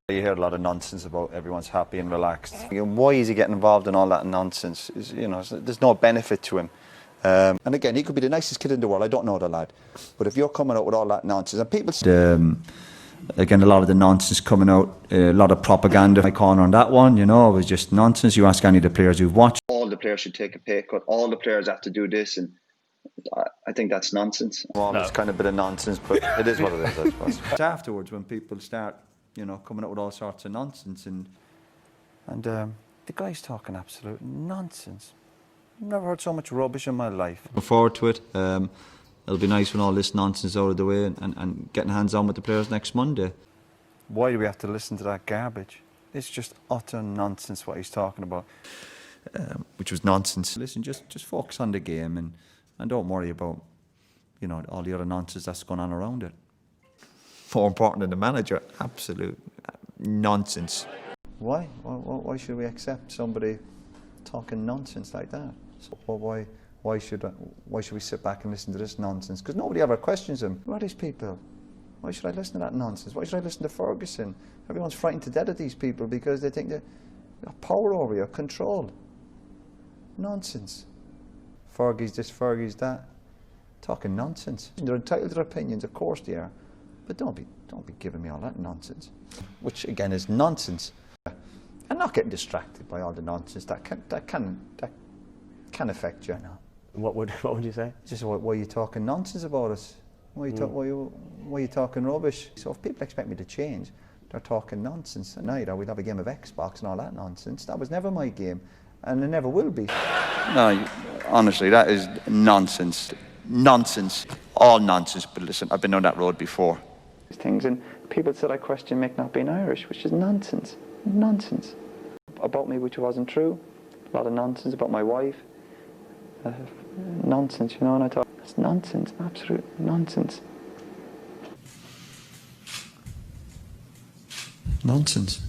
You hear a lot of nonsense about everyone's happy and relaxed. Why is he getting involved in all that nonsense? There's no benefit to him. And again, he could be the nicest kid in the world. I don't know the lad. But if you're coming out with all that nonsense, and people say, again, a lot of the nonsense coming out, a lot of propaganda. My corner on that one, it was just nonsense. You ask any of the players who've watched. All the players should take a pay cut. All the players have to do this, and I think that's nonsense. Well, it's kind of a bit of nonsense, but it is what it is, I suppose. It's afterwards when people start, coming up with all sorts of nonsense, and the guy's talking absolute nonsense. I've never heard so much rubbish in my life. Look forward to it. It'll be nice when all this nonsense is out of the way and getting hands-on with the players next Monday. Why do we have to listen to that garbage? It's just utter nonsense what he's talking about. Which was nonsense. Listen, just focus on the game and don't worry about, all the other nonsense that's going on around it. More important than the manager, absolute nonsense. Why? Why should we accept somebody talking nonsense like that? So why should we sit back and listen to this nonsense? Because nobody ever questions him. Who are these people? Why should I listen to that nonsense? Why should I listen to Ferguson? Everyone's frightened to death of these people because they think they have power over you, control. Nonsense. Fergie's this, Fergie's that. Talking nonsense. They're entitled to their opinions, of course they are. But don't be giving me all that nonsense. Which again is nonsense. And not getting distracted by all the nonsense that can affect you. No. What would you say? Just why are you talking nonsense about us? Why are you talking rubbish? So if people expect me to change, they're talking nonsense. And either we'll have a game of Xbox and all that nonsense. That was never my game, and it never will be. No, honestly, that is nonsense. Nonsense. All nonsense. But listen, I've been on that road before. Things, and people said I question Mick not being Irish, which is nonsense. Nonsense. About me, which wasn't true. A lot of nonsense about my wife. Nonsense, and I thought, that's nonsense, absolute nonsense. Nonsense.